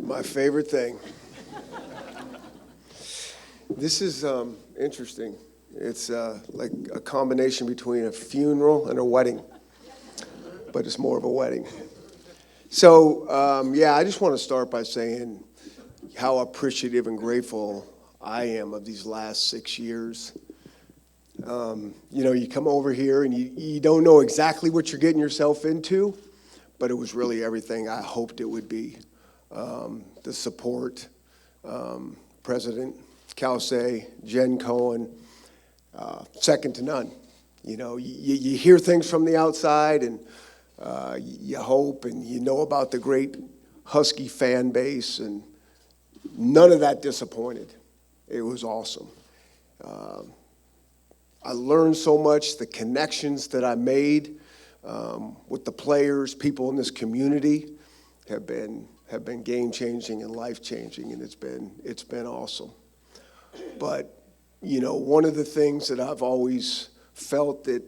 My favorite thing. This is interesting. It's like a combination between a funeral and a wedding, but it's more of a wedding. So, I just want to start by saying how appreciative and grateful I am of these last 6 years. You come over here and you don't know exactly what you're getting yourself into, but it was really everything I hoped it would be. The support, President Kelsey, Jen Cohen, second to none. You hear things from the outside and you hope and you know about the great Husky fan base, and none of that disappointed. It was awesome. I learned so much. The connections that I made with the players, people in this community have been game-changing and life-changing, and it's been awesome. But, one of the things that I've always felt that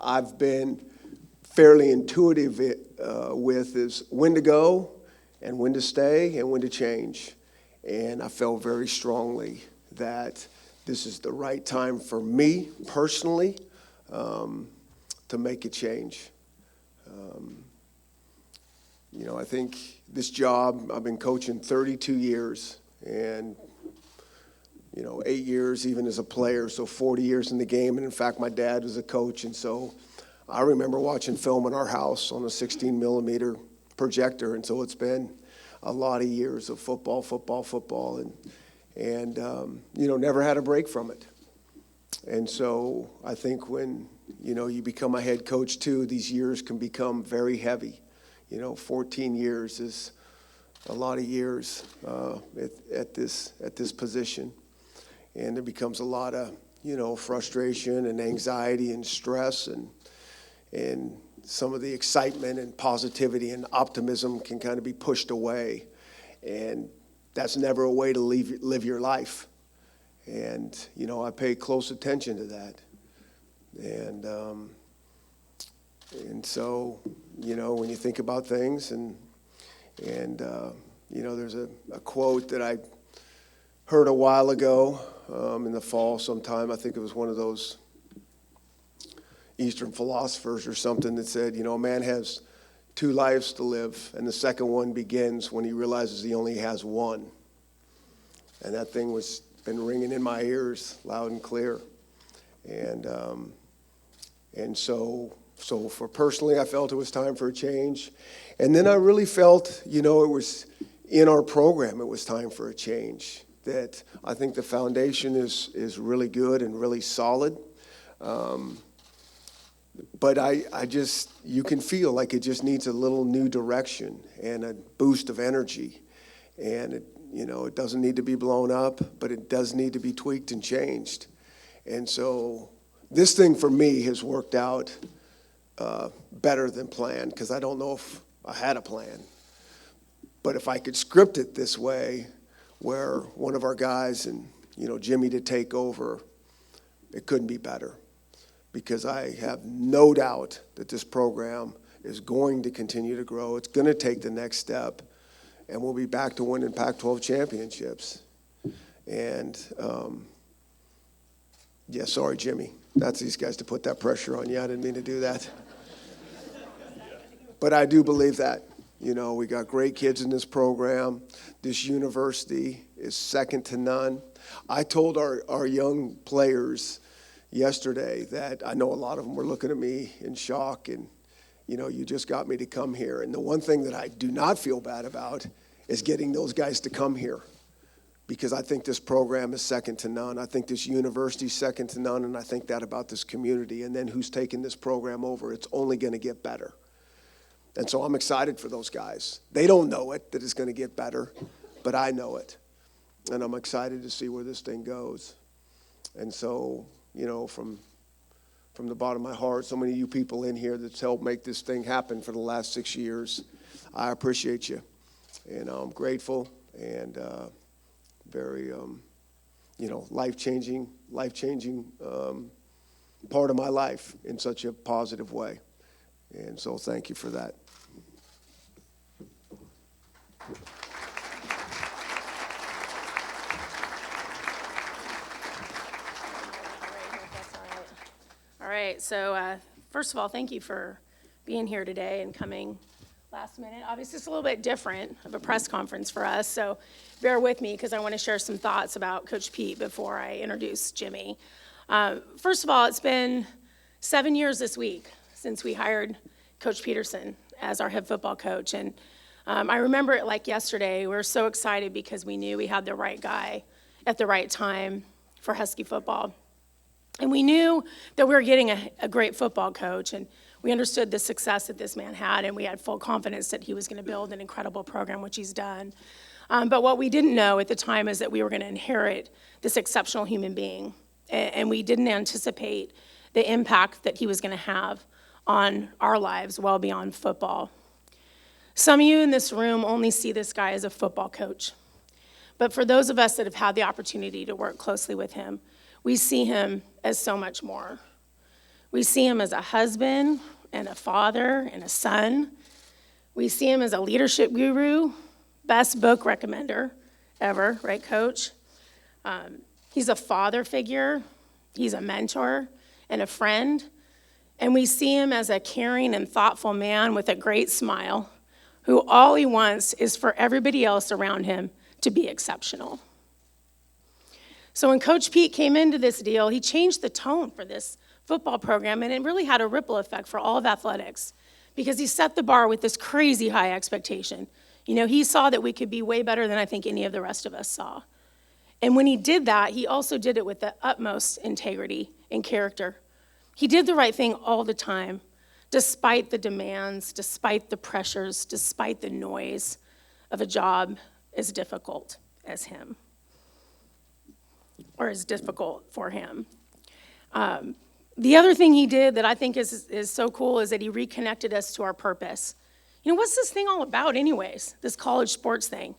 I've been fairly intuitive with is when to go and when to stay and when to change. And I felt very strongly that this is the right time for me personally to make a change. I think this job, I've been coaching 32 years and, 8 years even as a player, so 40 years in the game. And in fact, my dad was a coach, and so I remember watching film in our house on a 16 millimeter projector. And so it's been a lot of years of football, and never had a break from it. And so I think when, you become a head coach too, these years can become very heavy. 14 years is a lot of years at this position. And there becomes a lot of, frustration and anxiety and stress, and some of the excitement and positivity and optimism can kind of be pushed away. And that's never a way to live your life. And, I pay close attention to that. And so, when you think about things and there's a quote that I heard a while ago in the fall sometime. I think it was one of those Eastern philosophers or something that said, a man has 2 lives to live, and the second one begins when he realizes he only has one. And that thing was been ringing in my ears loud and clear. And so for personally, I felt it was time for a change. And then I really felt, it was in our program, it was time for a change. That I think the foundation is really good and really solid. But I just, you can feel like it just needs a little new direction and a boost of energy. And it doesn't need to be blown up, but it does need to be tweaked and changed. And so this thing for me has worked out better than planned, because I don't know if I had a plan. But if I could script it this way, where one of our guys and, Jimmy to take over, it couldn't be better. Because I have no doubt that this program is going to continue to grow. It's going to take the next step, and we'll be back to winning Pac-12 championships. And, sorry, Jimmy. That's these guys to put that pressure on you. I didn't mean to do that. But I do believe that. We got great kids in this program. This university is second to none. I told our young players yesterday that I know a lot of them were looking at me in shock, and, you just got me to come here. And the one thing that I do not feel bad about is getting those guys to come here, because I think this program is second to none. I think this university is second to none, and I think that about this community. And then who's taking this program over, it's only going to get better. And so I'm excited for those guys. They don't know it, that it's going to get better, but I know it. And I'm excited to see where this thing goes. And so, from the bottom of my heart, so many of you people in here that's helped make this thing happen for the last 6 years, I appreciate you. And I'm grateful and very, life-changing part of my life in such a positive way. And so thank you for that. right, so first of all, thank you for being here today and coming last minute. Obviously, it's a little bit different of a press conference for us, so bear with me because I want to share some thoughts about Coach Pete before I introduce Jimmy. First of all, it's been 7 years this week since we hired Coach Petersen as our head football coach, and I remember it like yesterday. We were so excited because we knew we had the right guy at the right time for Husky football. And we knew that we were getting a great football coach, and we understood the success that this man had, and we had full confidence that he was going to build an incredible program, which he's done. But what we didn't know at the time is that we were going to inherit this exceptional human being, and we didn't anticipate the impact that he was going to have on our lives well beyond football. Some of you in this room only see this guy as a football coach. But for those of us that have had the opportunity to work closely with him, we see him as so much more. We see him as a husband and a father and a son. We see him as a leadership guru, best book recommender ever, right, Coach? He's a father figure. He's a mentor and a friend. And we see him as a caring and thoughtful man with a great smile, who all he wants is for everybody else around him to be exceptional. So when Coach Pete came into this deal, he changed the tone for this football program, and it really had a ripple effect for all of athletics because he set the bar with this crazy high expectation. You know, he saw that we could be way better than I think any of the rest of us saw. And when he did that, he also did it with the utmost integrity and character. He did the right thing all the time, despite the demands, despite the pressures, despite the noise of a job as difficult as him, or as difficult for him. The other thing he did that I think is so cool is that he reconnected us to our purpose. You know, what's this thing all about anyways, this college sports thing?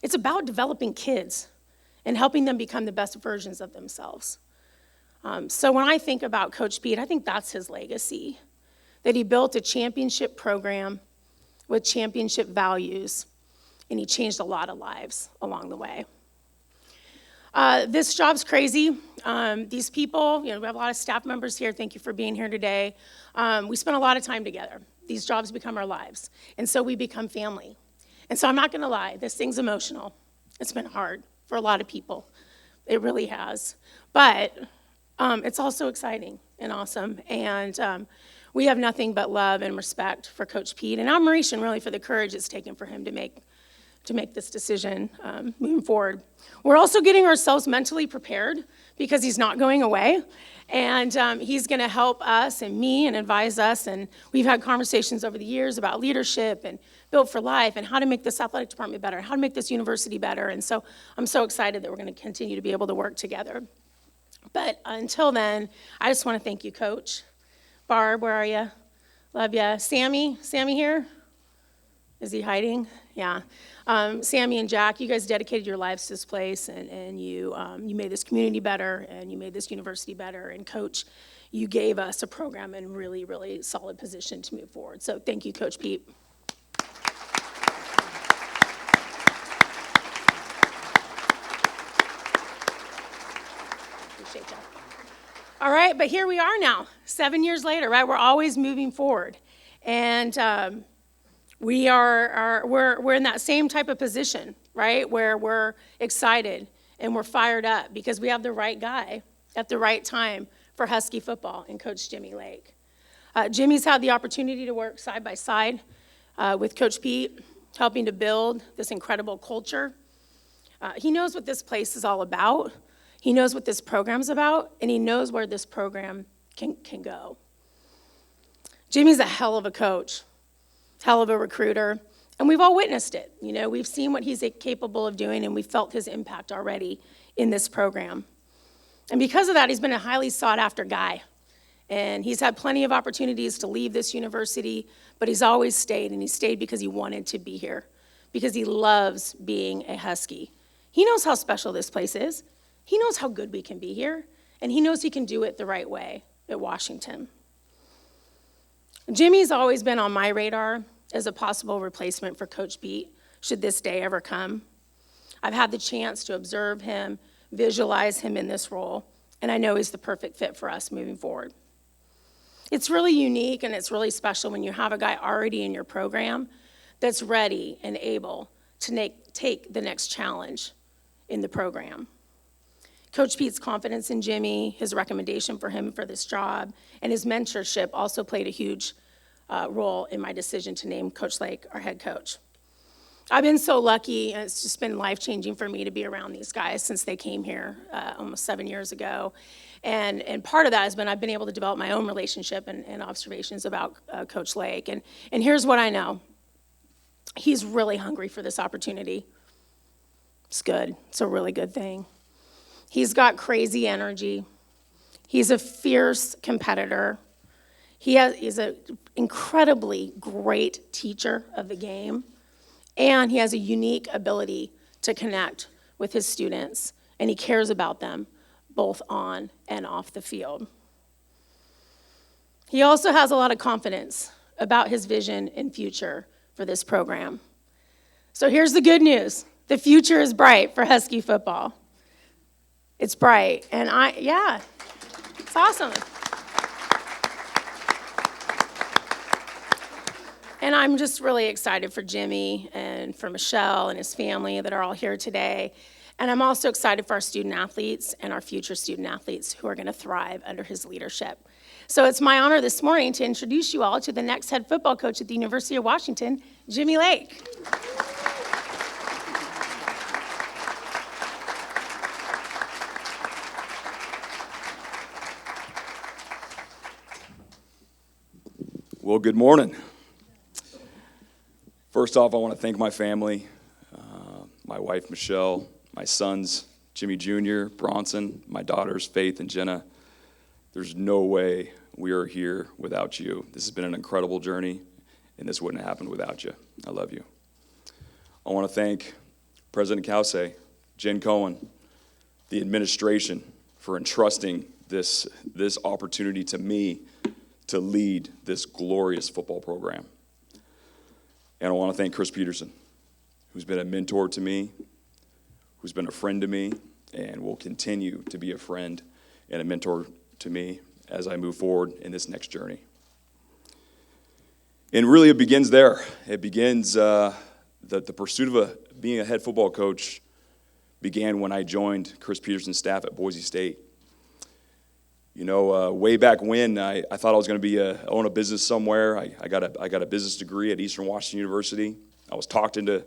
It's about developing kids and helping them become the best versions of themselves. So when I think about Coach Pete, I think that's his legacy, that he built a championship program with championship values, and he changed a lot of lives along the way. This job's crazy. These people, we have a lot of staff members here. Thank you for being here today. We spend a lot of time together. These jobs become our lives, and so we become family. And so I'm not going to lie, this thing's emotional. It's been hard for a lot of people. It really has. But it's also exciting and awesome, and we have nothing but love and respect for Coach Pete, and admiration really for the courage it's taken for him to make this decision moving forward. We're also getting ourselves mentally prepared because he's not going away, and he's going to help us and me and advise us, and we've had conversations over the years about leadership and Built for Life and how to make this athletic department better, how to make this university better, and so I'm so excited that we're going to continue to be able to work together. But until then, I just want to thank you, Coach. Barb, where are you? Love you. Sammy here? Is he hiding? Yeah. Sammy and Jack, you guys dedicated your lives to this place, and you made this community better, and you made this university better. And Coach, you gave us a program in really, really solid position to move forward. So thank you, Coach Pete. Appreciate you. All right, but here we are now, 7 years later, right? We're always moving forward, and we're in that same type of position, right? Where we're excited and we're fired up because we have the right guy at the right time for Husky football in Coach Jimmy Lake. Jimmy's had the opportunity to work side by side with Coach Pete, helping to build this incredible culture. He knows what this place is all about. He knows what this program's about, and he knows where this program can go. Jimmy's a hell of a coach, hell of a recruiter, and we've all witnessed it. You know, we've seen what he's capable of doing, and we felt his impact already in this program. And because of that, he's been a highly sought-after guy, and he's had plenty of opportunities to leave this university, but he's always stayed, and he stayed because he wanted to be here, because he loves being a Husky. He knows how special this place is. He knows how good we can be here, and he knows he can do it the right way at Washington. Jimmy's always been on my radar as a possible replacement for Coach Pete, should this day ever come. I've had the chance to observe him, visualize him in this role, and I know he's the perfect fit for us moving forward. It's really unique and it's really special when you have a guy already in your program that's ready and able to take the next challenge in the program. Coach Pete's confidence in Jimmy, his recommendation for him for this job, and his mentorship also played a huge role in my decision to name Coach Lake our head coach. I've been so lucky, and it's just been life-changing for me to be around these guys since they came here almost 7 years ago. And part of that has been I've been able to develop my own relationship and observations about Coach Lake. And here's what I know. He's really hungry for this opportunity. It's good. It's a really good thing. He's got crazy energy. He's a fierce competitor. He's an incredibly great teacher of the game. And he has a unique ability to connect with his students, and he cares about them both on and off the field. He also has a lot of confidence about his vision and future for this program. So here's the good news. The future is bright for Husky football. It's bright, and it's awesome. And I'm just really excited for Jimmy and for Michelle and his family that are all here today. And I'm also excited for our student athletes and our future student athletes who are going to thrive under his leadership. So it's my honor this morning to introduce you all to the next head football coach at the University of Washington, Jimmy Lake. Well, good morning. First off, I want to thank my family, my wife, Michelle, my sons, Jimmy Jr., Bronson, my daughters, Faith and Jenna. There's no way we are here without you. This has been an incredible journey, and this wouldn't have happened without you. I love you. I want to thank President Kause, Jen Cohen, the administration for entrusting this opportunity to me to lead this glorious football program. And I want to thank Chris Petersen, who's been a mentor to me, who's been a friend to me, and will continue to be a friend and a mentor to me as I move forward in this next journey. And really it begins there. It begins, the pursuit of being a head football coach began when I joined Chris Petersen's staff at Boise State. You know, way back when, I thought I was going to own a business somewhere. I got a business degree at Eastern Washington University. I was talked into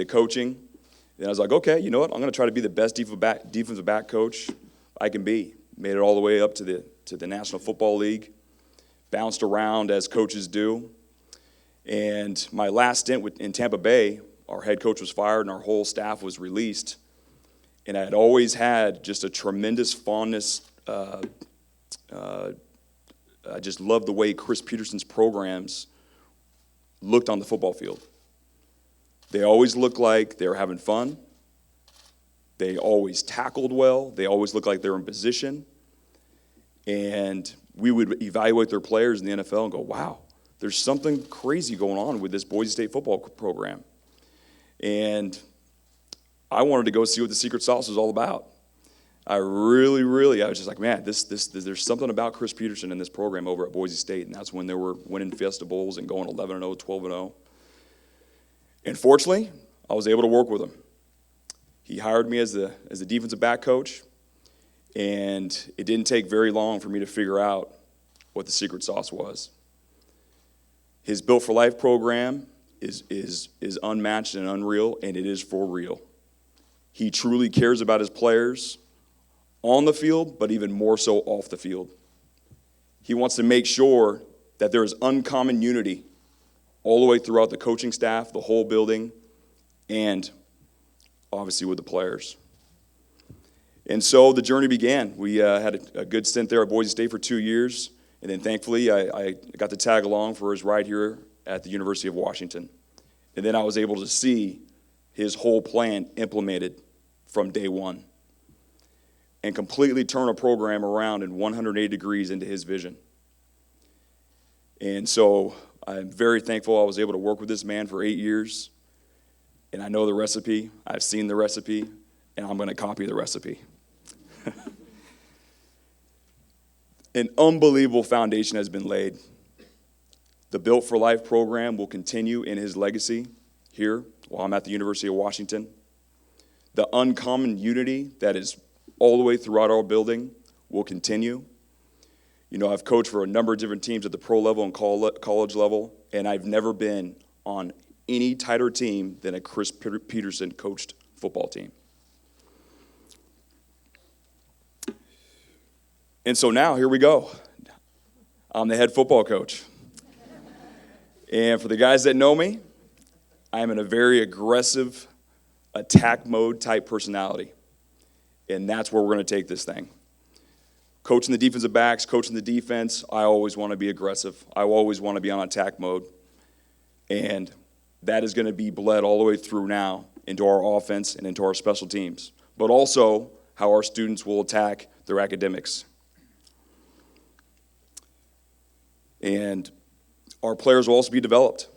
coaching. And I was like, okay, you know what? I'm going to try to be the best defensive back coach I can be. Made it all the way up to the National Football League. Bounced around as coaches do. And my last stint in Tampa Bay, our head coach was fired and our whole staff was released. And I had always had just a tremendous fondness. I just loved the way Chris Petersen's programs looked on the football field. They always looked like they were having fun. They always tackled well. They always looked like they were in position. And we would evaluate their players in the NFL and go, wow, there's something crazy going on with this Boise State football program. And I wanted to go see what the secret sauce was all about. I was just like, man, there's something about Chris Petersen in this program over at Boise State, and that's when they were winning Fiesta Bowls and going 11-0, 12-0. And fortunately, I was able to work with him. He hired me as the defensive back coach, and it didn't take very long for me to figure out what the secret sauce was. His Built for Life program is unmatched and unreal, and it is for real. He truly cares about his players on the field, but even more so off the field. He wants to make sure that there is uncommon unity all the way throughout the coaching staff, the whole building, and obviously with the players. And so the journey began. We had a good stint there at Boise State for 2 years, and then thankfully I got to tag along for his ride here at the University of Washington. And then I was able to see his whole plan implemented from day one and completely turn a program around in 180 degrees into his vision. And so I'm very thankful I was able to work with this man for 8 years, and I know the recipe, I've seen the recipe, and I'm going to copy the recipe. An unbelievable foundation has been laid. The Built for Life program will continue in his legacy here while I'm at the University of Washington. The uncommon unity that is all the way throughout our building will continue. You know, I've coached for a number of different teams at the pro level and college level, and I've never been on any tighter team than a Chris Petersen coached football team. And so now, here we go. I'm the head football coach. And for the guys that know me, I am in a very aggressive, attack mode type personality. And that's where we're going to take this thing. Coaching the defensive backs, coaching the defense, I always want to be aggressive. I always want to be on attack mode. And that is going to be bled all the way through now into our offense and into our special teams, but also how our students will attack their academics. And our players will also be developed.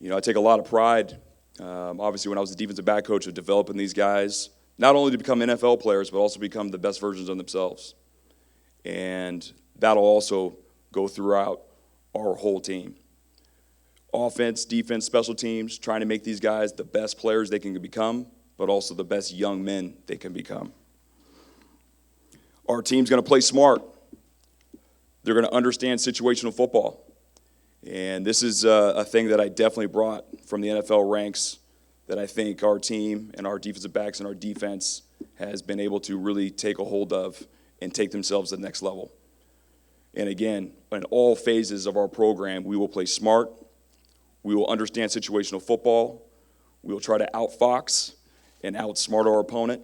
You know, I take a lot of pride, obviously when I was the defensive back coach, of developing these guys, not only to become NFL players, but also become the best versions of themselves. And that'll also go throughout our whole team. Offense, defense, special teams, trying to make these guys the best players they can become, but also the best young men they can become. Our team's going to play smart. They're going to understand situational football. And this is a thing that I definitely brought from the NFL ranks that I think our team and our defensive backs and our defense has been able to really take a hold of and take themselves to the next level. And again, in all phases of our program, we will play smart. We will understand situational football. We will try to outfox and outsmart our opponent.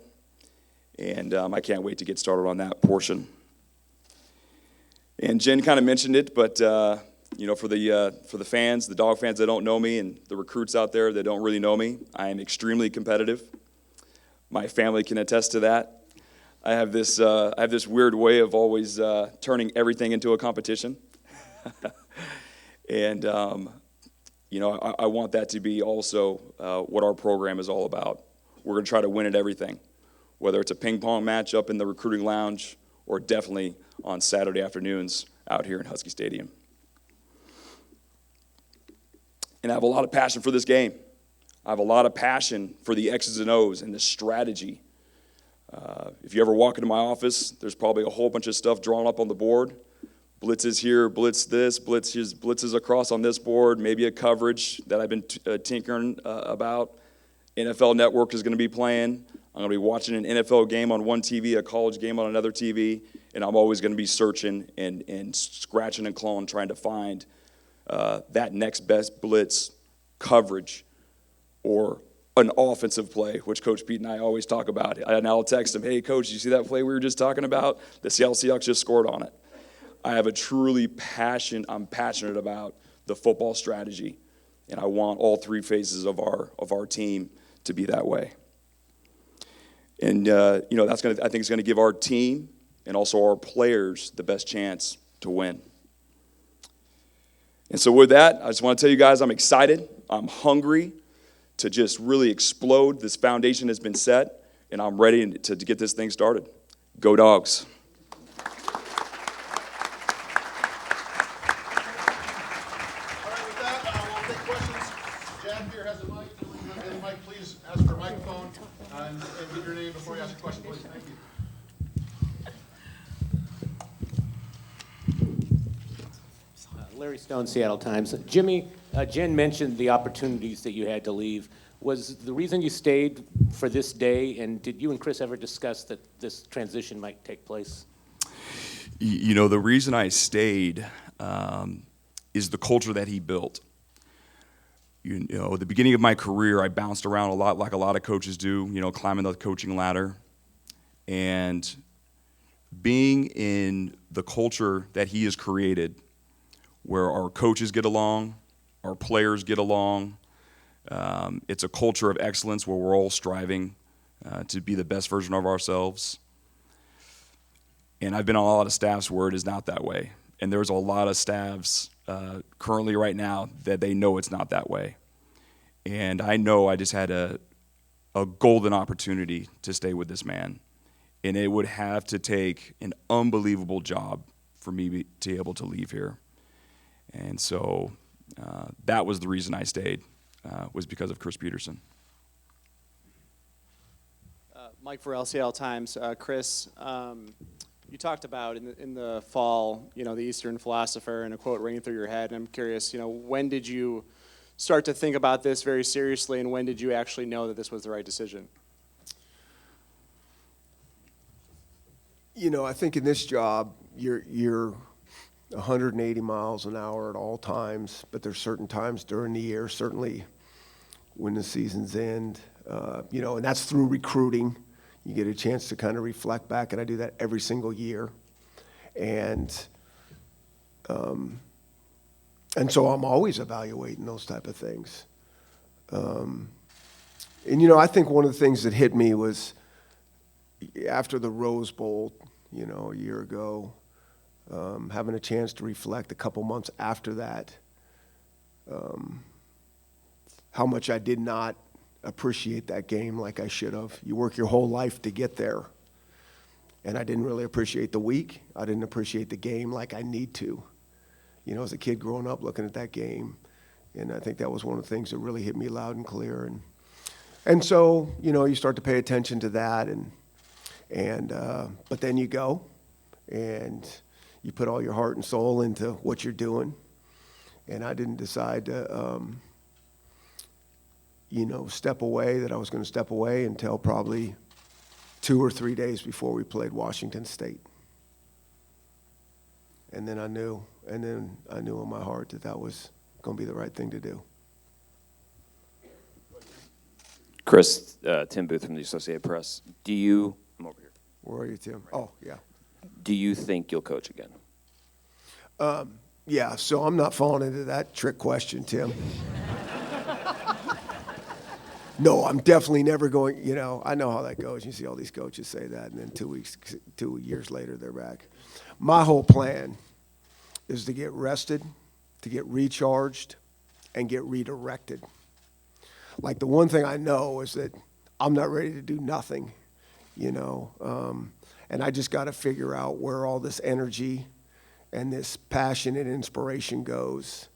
And I can't wait to get started on that portion. And Jen kind of mentioned it, but you know, for the fans, the dog fans that don't know me, and the recruits out there that don't really know me, I am extremely competitive. My family can attest to that. I have this weird way of always turning everything into a competition, and you know, I want that to be also what our program is all about. We're going to try to win at everything, whether it's a ping pong match up in the recruiting lounge or definitely on Saturday afternoons out here in Husky Stadium. And I have a lot of passion for this game. I have a lot of passion for the X's and O's and the strategy. If you ever walk into my office, there's probably a whole bunch of stuff drawn up on the board. Blitzes here, blitz this, blitzes across on this board, maybe a coverage that I've been tinkering about. NFL Network is going to be playing. I'm going to be watching an NFL game on one TV, a college game on another TV, and I'm always going to be searching and scratching and clawing, trying to find that next best blitz coverage or an offensive play, which Coach Pete and I always talk about. And I'll text him, hey, Coach, you see that play we were just talking about? The Seattle Seahawks just scored on it. I have I'm passionate about the football strategy, and I want all three phases of our team to be that way. And, you know, I think it's going to give our team and also our players the best chance to win. And so with that, I just want to tell you guys I'm excited. I'm hungry to just really explode. This foundation has been set, and I'm ready to get this thing started. Go Dogs. All right, with that, we'll take questions. Jack here has a mic. Mike, please ask for a microphone and get your name before you ask a question, please. Thank you. Larry Stone, Seattle Times. Jimmy, Jen mentioned the opportunities that you had to leave. Was the reason you stayed for this day, and did you and Chris ever discuss that this transition might take place? You know, the reason I stayed is the culture that he built. You know, at the beginning of my career, I bounced around a lot like a lot of coaches do, you know, climbing the coaching ladder. And being in the culture that he has created, where our coaches get along, our players get along. It's a culture of excellence where we're all striving to be the best version of ourselves. And I've been on a lot of staffs where it is not that way. And there's a lot of staffs currently right now that they know it's not that way. And I know I just had a golden opportunity to stay with this man. And it would have to take an unbelievable job for me to be able to leave here. And so that was the reason I stayed, was because of Chris Petersen. Mike for LCL Times. Chris, you talked about in the fall, the Eastern philosopher and a quote ringing through your head. And I'm curious, when did you start to think about this very seriously, and when did you actually know that this was the right decision? I think in this job, you're 180 miles an hour at all times, but there's certain times during the year, certainly when the seasons end, and that's through recruiting. You get a chance to kind of reflect back, and I do that every single year. And so I'm always evaluating those type of things. I think one of the things that hit me was after the Rose Bowl, a year ago, having a chance to reflect a couple months after that, how much I did not appreciate that game like I should have. You work your whole life to get there. And I didn't really appreciate the week. I didn't appreciate the game like I need to. As a kid growing up looking at that game. And I think that was one of the things that really hit me loud and clear. And so, you start to pay attention to that. But then you go and you put all your heart and soul into what you're doing. And I didn't decide to, step away, that I was going to step away until probably 2 or 3 days before we played Washington State. And then I knew in my heart that was going to be the right thing to do. Chris, Tim Booth from the Associated Press. I'm over here. Where are you, Tim? Oh, yeah. Do you think you'll coach again? Yeah, so I'm not falling into that trick question, Tim. No, I'm definitely never going, I know how that goes. You see all these coaches say that, and then 2 years later, they're back. My whole plan is to get rested, to get recharged, and get redirected. Like, the one thing I know is that I'm not ready to do nothing, and I just got to figure out where all this energy and this passion and inspiration goes.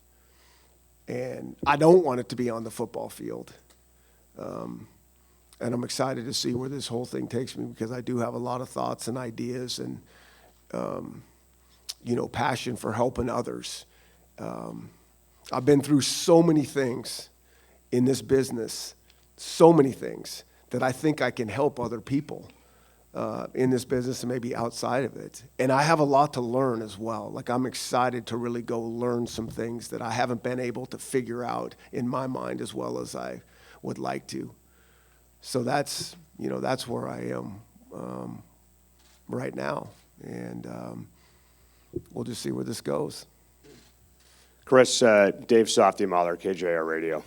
And I don't want it to be on the football field. And I'm excited to see where this whole thing takes me, because I do have a lot of thoughts and ideas and, passion for helping others. I've been through so many things in this business, so many things that I think I can help other people in this business and maybe outside of it. And I have a lot to learn as well. Like, I'm excited to really go learn some things that I haven't been able to figure out in my mind as well as I would like to. So that's where I am right now. And we'll just see where this goes. Chris, Dave Softy Mahler, KJR Radio.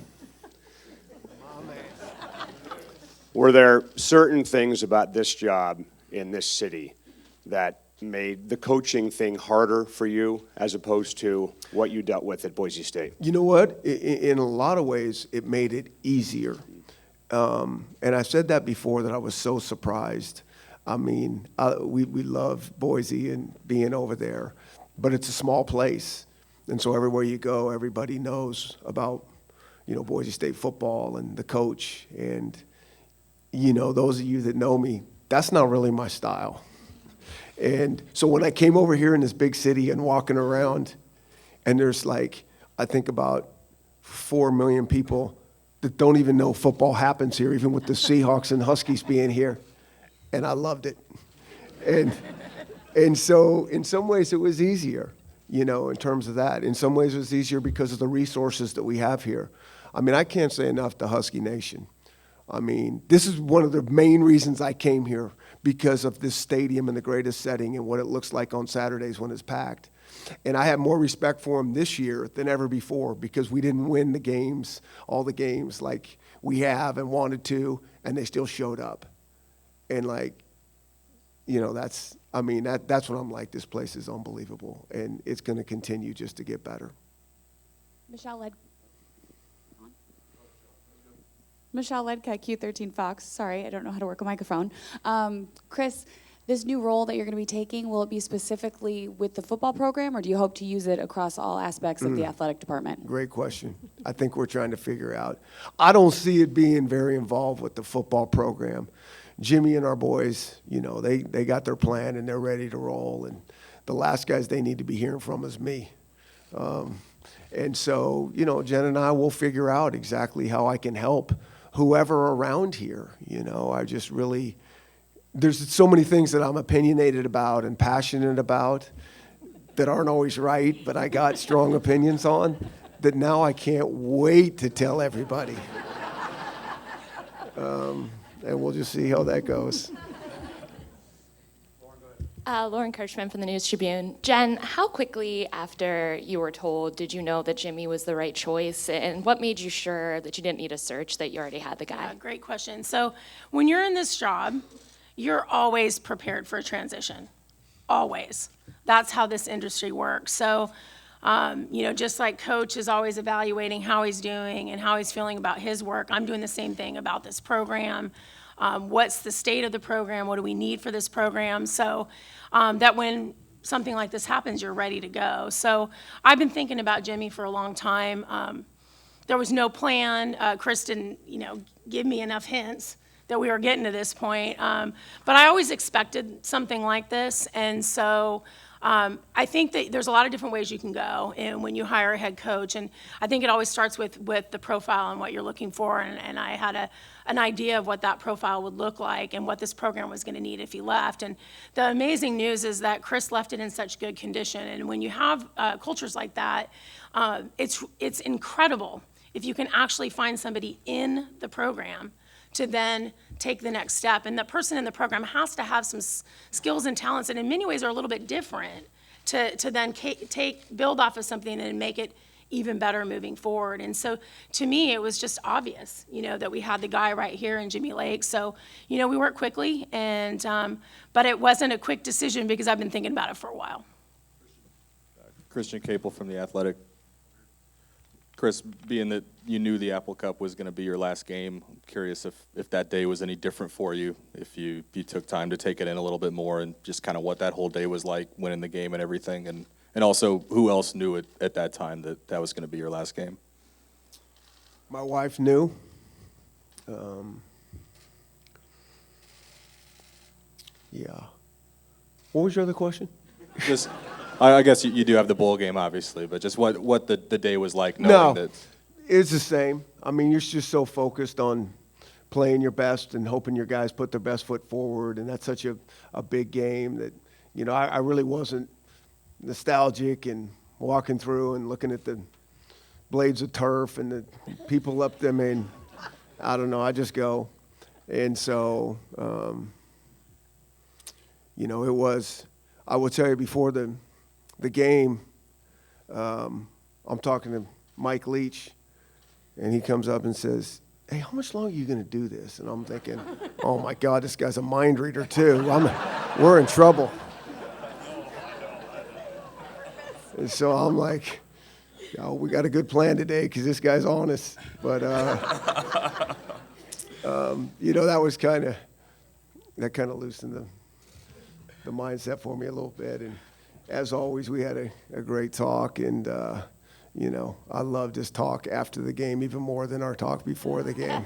Were there certain things about this job in this city that made the coaching thing harder for you as opposed to what you dealt with at Boise State? You know what? In a lot of ways, it made it easier. And I said that before, that I was so surprised. I mean, we love Boise and being over there, but it's a small place. And so everywhere you go, everybody knows about, Boise State football and the coach. And, those of you that know me, that's not really my style. And so when I came over here in this big city and walking around, and there's I think about 4 million people that don't even know football happens here, even with the Seahawks and Huskies being here. And I loved it. And so in some ways it was easier, in terms of that. In some ways it was easier because of the resources that we have here. I mean, I can't say enough to Husky Nation. I mean, this is one of the main reasons I came here, because of this stadium and the greatest setting and what it looks like on Saturdays when it's packed. And I have more respect for them this year than ever before, because we didn't win the games, all the games like we have and wanted to, and they still showed up. And that's what I'm like. This place is unbelievable, and it's going to continue just to get better. Michelle Ledka, Q13 Fox. Sorry, I don't know how to work a microphone. Chris, This new role that you're going to be taking, will it be specifically with the football program, or do you hope to use it across all aspects of the athletic department? Great question. I think we're trying to figure out. I don't see it being very involved with the football program. Jimmy and our boys, they got their plan and they're ready to roll. And the last guys they need to be hearing from is me. And so, Jen and I will figure out exactly how I can help whoever around here. I just really, there's so many things that I'm opinionated about and passionate about that aren't always right, but I got strong opinions on, that now I can't wait to tell everybody. And we'll just see how that goes. Lauren Kirschman from the News Tribune. Jen, how quickly after you were told did you know that Jimmy was the right choice, and what made you sure that you didn't need a search, that you already had the guy? Yeah, great question. So when you're in this job, you're always prepared for a transition, always. That's how this industry works. So, just like Coach is always evaluating how he's doing and how he's feeling about his work, I'm doing the same thing about this program. What's the state of the program? What do we need for this program? So that when something like this happens, you're ready to go. So I've been thinking about Jimmy for a long time. There was no plan. Chris didn't, give me enough hints that we were getting to this point. But I always expected something like this. And so I think that there's a lot of different ways you can go and when you hire a head coach. And I think it always starts with the profile and what you're looking for. And I had an idea of what that profile would look like and what this program was going to need if he left. And the amazing news is that Chris left it in such good condition. And when you have cultures like that, it's incredible if you can actually find somebody in the program to then take the next step. And the person in the program has to have some skills and talents that in many ways are a little bit different to then build off of something and make it even better moving forward. And so to me, it was just obvious, that we had the guy right here in Jimmy Lake. So, we worked quickly, and but it wasn't a quick decision because I've been thinking about it for a while. Christian Capel from The Athletic. Chris, being that you knew the Apple Cup was going to be your last game, I'm curious if that day was any different for you, if you took time to take it in a little bit more, and just kind of what that whole day was like, winning the game and everything, and also who else knew it at that time that was going to be your last game? My wife knew. Yeah. What was your other question? Just, I guess you do have the bowl game, obviously, but just what the day was like knowing that. It's the same. I mean, you're just so focused on playing your best and hoping your guys put their best foot forward, and that's such a big game that, I really wasn't nostalgic and walking through and looking at the blades of turf and the people up there. I mean, I don't know, I just go. And so, it was, I will tell you, before the game, I'm talking to Mike Leach, and he comes up and says, "Hey, how much longer are you going to do this?" And I'm thinking, oh my God, this guy's a mind reader too. We're in trouble. And so I'm like, we got a good plan today because this guy's honest. But, that was that kind of loosened the mindset for me a little bit. And as always, we had a great talk. And, I loved this talk after the game even more than our talk before the game.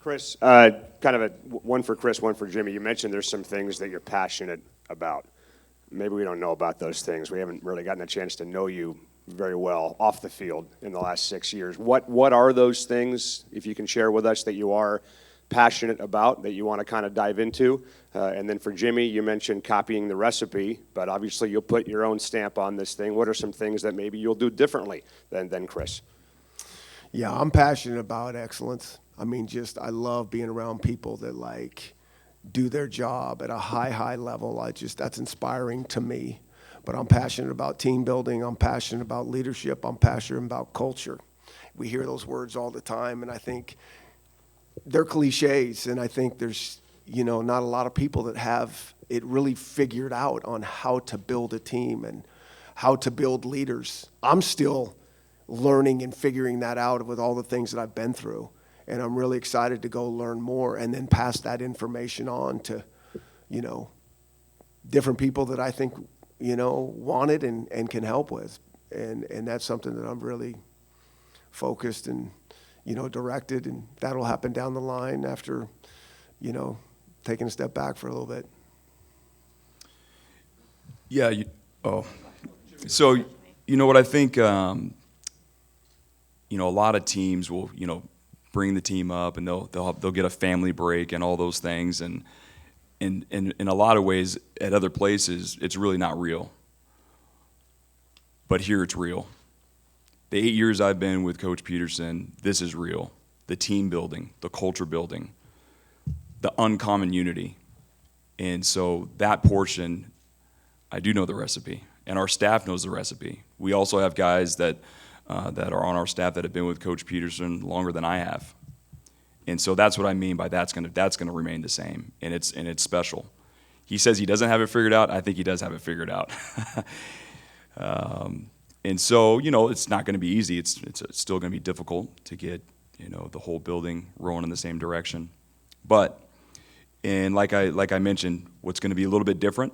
Chris, kind of one for Chris, one for Jimmy. You mentioned there's some things that you're passionate about. Maybe we don't know about those things. We haven't really gotten a chance to know you very well off the field in the last 6 years. What are those things, if you can share with us, that you are passionate about, that you want to kind of dive into? And then for Jimmy, you mentioned copying the recipe, but obviously you'll put your own stamp on this thing. What are some things that maybe you'll do differently than Chris? Yeah, I'm passionate about excellence. I mean, I love being around people that do their job at a high level. That's inspiring to me. But I'm passionate about team building. I'm passionate about leadership. I'm passionate about culture. We hear those words all the time, and I think they're cliches. And I think there's, not a lot of people that have it really figured out on how to build a team and how to build leaders. I'm still learning and figuring that out with all the things that I've been through. And I'm really excited to go learn more and then pass that information on to, different people that I think, want it and can help with. And that's something that I'm really focused and, directed, and that'll happen down the line after, taking a step back for a little bit. Yeah. So, what I think, a lot of teams will, bring the team up and they'll get a family break and all those things. And in a lot of ways at other places, it's really not real. But here it's real. The 8 years I've been with Coach Petersen, this is real. The team building, the culture building, the uncommon unity. And so that portion, I do know the recipe, and our staff knows the recipe. We also have guys that are on our staff that have been with Coach Petersen longer than I have. And so that's what I mean by that's gonna remain the same, and it's special. He says he doesn't have it figured out. I think he does have it figured out. And so, it's not going to be easy. It's still going to be difficult to get, the whole building rolling in the same direction. But, and like I mentioned, what's going to be a little bit different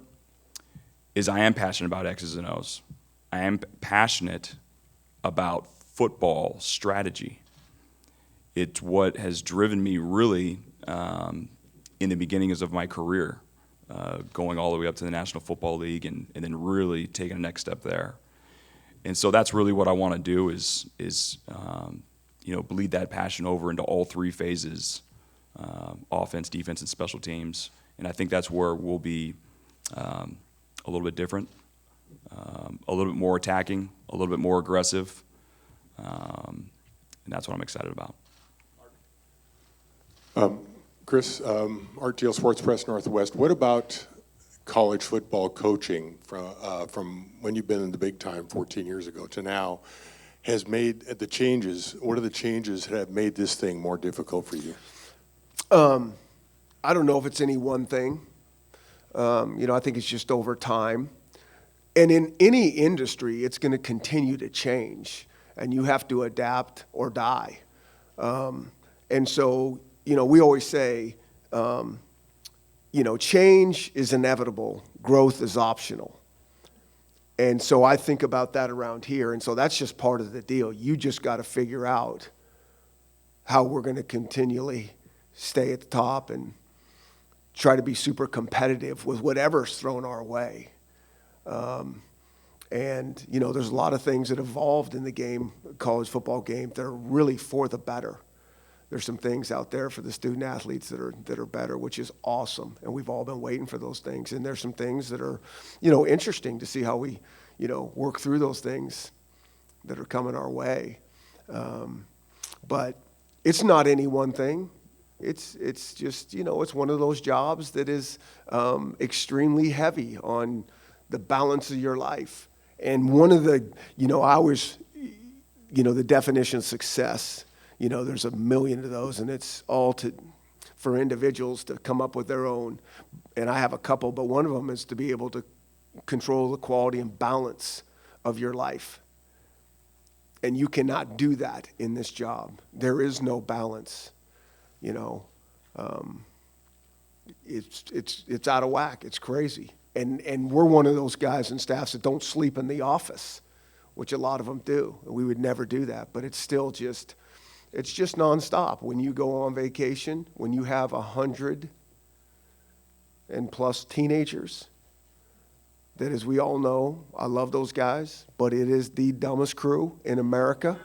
is I am passionate about X's and O's. I am passionate about football strategy. It's what has driven me really in the beginnings of my career, going all the way up to the National Football League and then really taking the next step there. And so that's really what I want to do is bleed that passion over into all three phases, offense, defense, and special teams. And I think that's where we'll be a little bit different, a little bit more attacking, a little bit more aggressive. And that's what I'm excited about. Chris, Art Teal, Sports Press Northwest. What about college football coaching from when you've been in the big time 14 years ago to now has made the changes? What are the changes that have made this thing more difficult for you? I don't know if it's any one thing. I think it's just over time. And in any industry, it's going to continue to change, and you have to adapt or die. And so, we always say, change is inevitable, growth is optional. And so I think about that around here. And so that's just part of the deal. You just got to figure out how we're going to continually stay at the top and try to be super competitive with whatever's thrown our way. And there's a lot of things that evolved in the game, college football game, that are really for the better. There's some things out there for the student athletes that are better, which is awesome, and we've all been waiting for those things. And there's some things that are, interesting to see how we, work through those things that are coming our way. But it's not any one thing. It's just, it's one of those jobs that is extremely heavy on the balance of your life. And one of the, I always, the definition of success. There's a million of those, and it's all for individuals to come up with their own. And I have a couple, but one of them is to be able to control the quality and balance of your life. And you cannot do that in this job. There is no balance. It's out of whack. It's crazy. And we're one of those guys and staffs that don't sleep in the office, which a lot of them do. And we would never do that, but it's still just. It's just nonstop. When you go on vacation, when you have 100 and plus teenagers, that, as we all know, I love those guys, but it is the dumbest crew in America.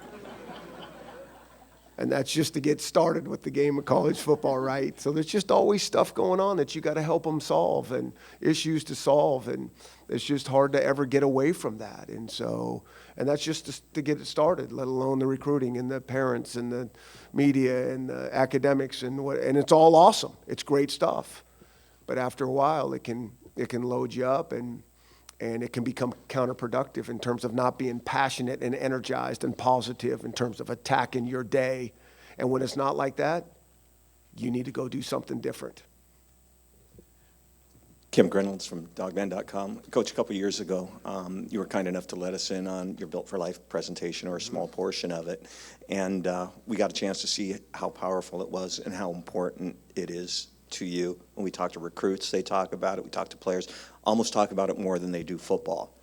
And that's just to get started with the game of college football, right? So there's just always stuff going on that you got to help them solve and issues to solve, and it's just hard to ever get away from that. And so, and that's just to get it started, let alone the recruiting and the parents and the media and the academics and it's all awesome. It's great stuff. But after a while, it can load you up and it can become counterproductive in terms of not being passionate and energized and positive in terms of attacking your day. And when it's not like that, you need to go do something different. Kim Grinolds from dogman.com. Coach, a couple years ago, you were kind enough to let us in on your Built for Life presentation, or a small portion of it. And we got a chance to see how powerful it was and how important it is to you. When we talk to recruits, they talk about it. We talk to players, almost talk about it more than they do football.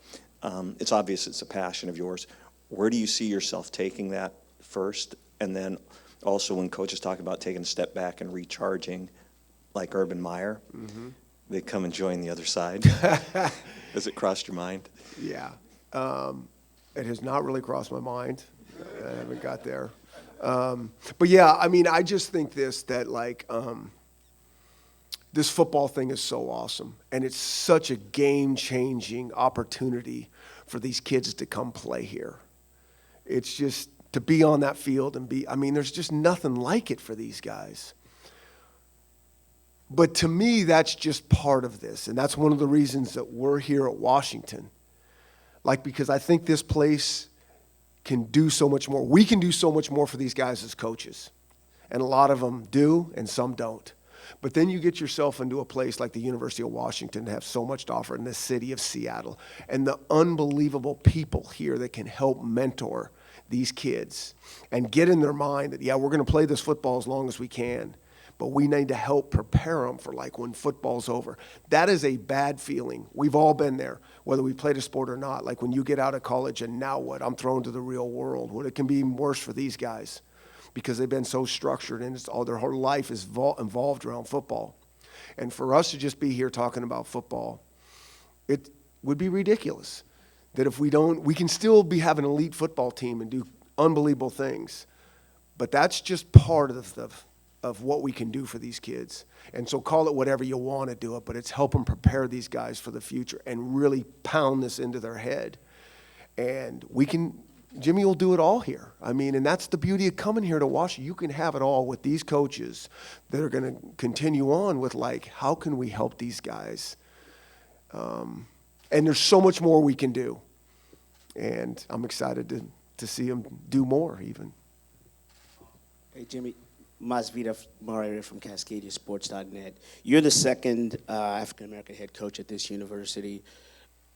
It's obvious it's a passion of yours. Where do you see yourself taking that first? And then also when coaches talk about taking a step back and recharging, like Urban Meyer, they come and join the other side. Has it crossed your mind? Yeah. It has not really crossed my mind. I haven't got there. But yeah, I mean, I just think that this football thing is so awesome. And it's such a game-changing opportunity for these kids to come play here. It's just to be on that field and there's just nothing like it for these guys. But to me, that's just part of this. And that's one of the reasons that we're here at Washington. Because I think this place can do so much more. We can do so much more for these guys as coaches. And a lot of them do, and some don't. But then you get yourself into a place like the University of Washington to have so much to offer in the city of Seattle. And the unbelievable people here that can help mentor these kids and get in their mind that, yeah, we're going to play this football as long as we can. But we need to help prepare them for when football's over. That is a bad feeling. We've all been there, whether we played a sport or not. Like when you get out of college and now what? I'm thrown to the real world. Well, it can be even worse for these guys because they've been so structured and their whole life is involved around football. And for us to just be here talking about football, it would be ridiculous that if we can still be having an elite football team and do unbelievable things. But that's just part of what we can do for these kids. And so call it whatever you want to do it, but it's helping prepare these guys for the future and really pound this into their head. And Jimmy will do it all here. And that's the beauty of coming here to Washington. You can have it all with these coaches that are going to continue on with how can we help these guys? And there's so much more we can do. And I'm excited to see them do more even. Hey, Jimmy. Masvita Moreira from CascadiaSports.net. You're the second African-American head coach at this university.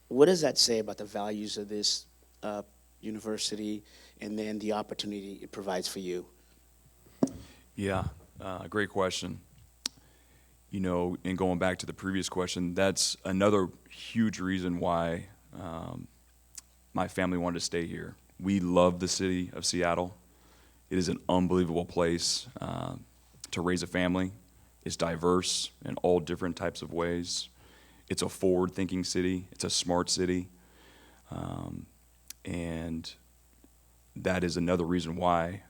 What does that say about the values of this university and then the opportunity it provides for you? Yeah, great question. And going back to the previous question, that's another huge reason why my family wanted to stay here. We love the city of Seattle. It is an unbelievable place to raise a family. It's diverse in all different types of ways. It's a forward-thinking city. It's a smart city. And that is another reason why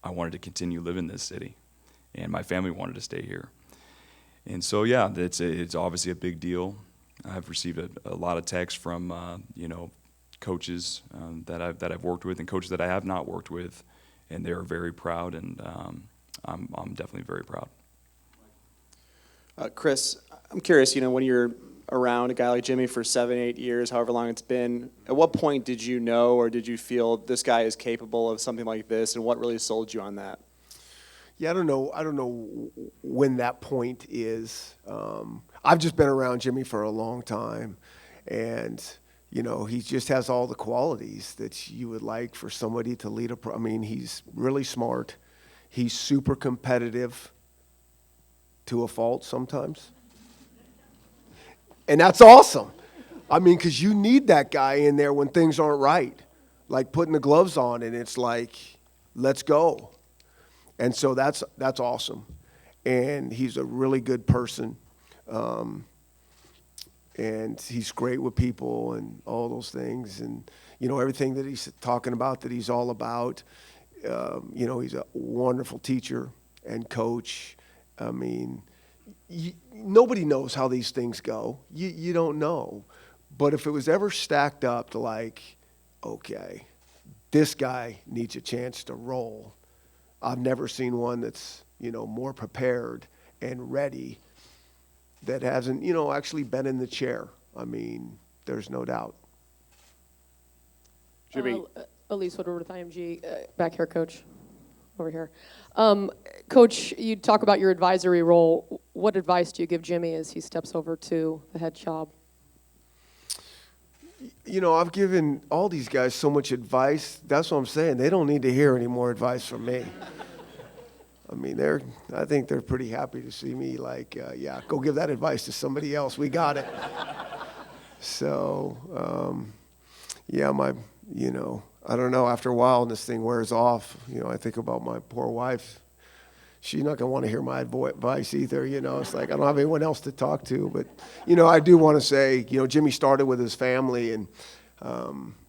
I wanted to continue living in this city. And my family wanted to stay here. And so, yeah, it's obviously a big deal. I've received a lot of texts from, coaches that I've worked with and coaches that I have not worked with. And they're very proud, and I'm definitely very proud. Chris, I'm curious, when you're around a guy like Jimmy for 7, 8 years, however long it's been, at what point did you know or did you feel this guy is capable of something like this, and what really sold you on that? Yeah, I don't know when that point is. I've just been around Jimmy for a long time, and he just has all the qualities that you would like for somebody to lead he's really smart. He's super competitive to a fault sometimes. And that's awesome. Because you need that guy in there when things aren't right. Like putting the gloves on and it's like, let's go. And so that's awesome. And he's a really good person. And he's great with people and all those things. And, everything that he's talking about that he's all about, he's a wonderful teacher and coach. Nobody knows how these things go. You don't know. But if it was ever stacked up to okay, this guy needs a chance to roll, I've never seen one that's, more prepared and ready that hasn't, actually been in the chair. There's no doubt. Jimmy. Elise Woodward with IMG. Back here, Coach. over here. Coach, you talk about your advisory role. What advice do you give Jimmy as he steps over to the head job? You know, I've given all these guys so much advice. That's what I'm saying. They don't need to hear any more advice from me. I mean, I think they're pretty happy to see me like, yeah, go give that advice to somebody else. We got it. So, yeah, I don't know, after a while and this thing wears off, I think about my poor wife. She's not going to want to hear my advice either, It's like I don't have anyone else to talk to. But, I do want to say, Jimmy started with his family, and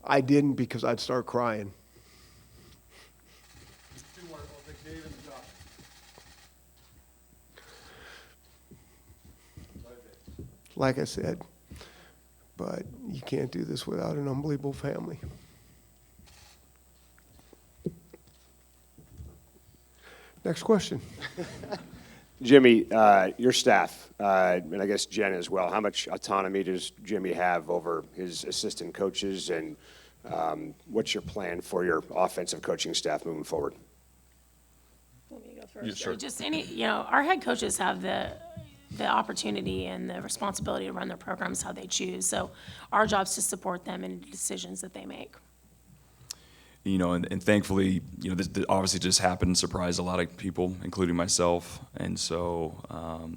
I didn't because I'd start crying. Two more. I'll take Dave and Josh. Like I said, but you can't do this without an unbelievable family. Next question. Jimmy, your staff, and I guess Jen as well, how much autonomy does Jimmy have over his assistant coaches, and what's your plan for your offensive coaching staff moving forward? Want me to go first? Yeah, sure. Just our head coaches have the opportunity and the responsibility to run their programs how they choose. So our job is to support them in the decisions that they make. And thankfully, this obviously just happened and surprised a lot of people, including myself. And so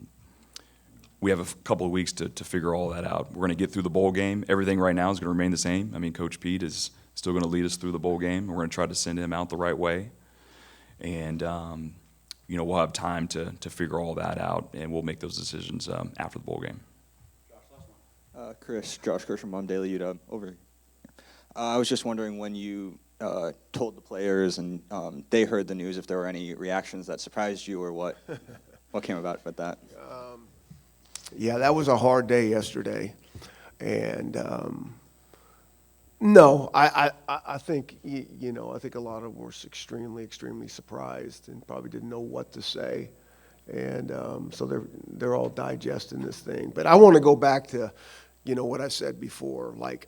we have a couple of weeks to figure all that out. We're going to get through the bowl game. Everything right now is going to remain the same. I mean, Coach Pete is still going to lead us through the bowl game. We're going to try to send him out the right way. And, we'll have time to figure all that out, and we'll make those decisions after the bowl game. Josh Kirschman on Daily UW over here. I was just wondering when you told the players and they heard the news, if there were any reactions that surprised you or what came about with that? Yeah, that was a hard day yesterday. And no, I think, I think a lot of them were extremely surprised and probably didn't know what to say. And so they're all digesting this thing. But I want to go back to, what I said before. Like,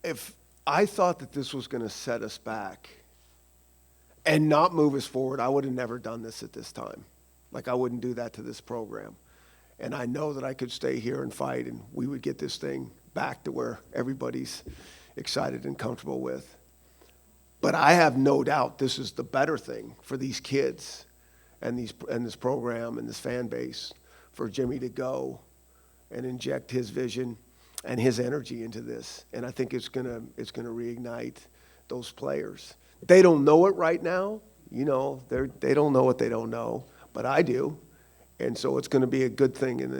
if I thought that this was going to set us back and not move us forward, I would have never done this at this time. Like, I wouldn't do that to this program. And I know that I could stay here and fight, and we would get this thing back to where everybody's excited and comfortable with. But I have no doubt this is the better thing for these kids and this program and this fan base, for Jimmy to go and inject his vision and his energy into this. And I think it's gonna reignite those players. They don't know it right now. They don't know what they don't know, but I do. And so it's gonna be a good thing in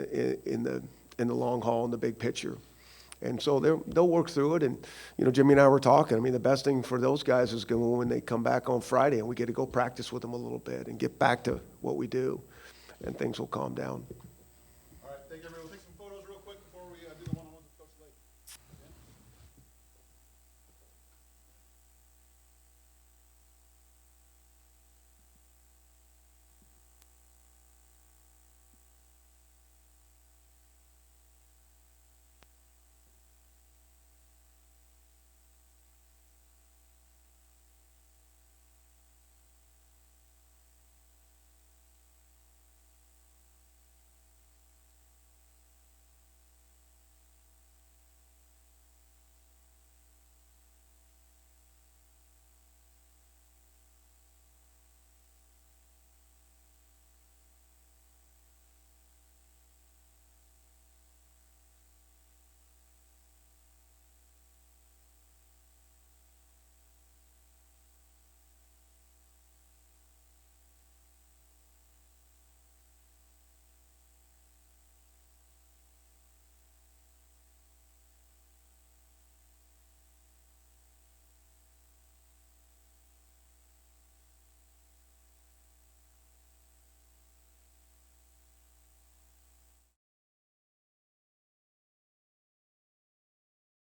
the long haul, in the big picture. And so they'll work through it. And, Jimmy and I were talking. I mean, the best thing for those guys is when they come back on Friday and we get to go practice with them a little bit and get back to what we do, and things will calm down.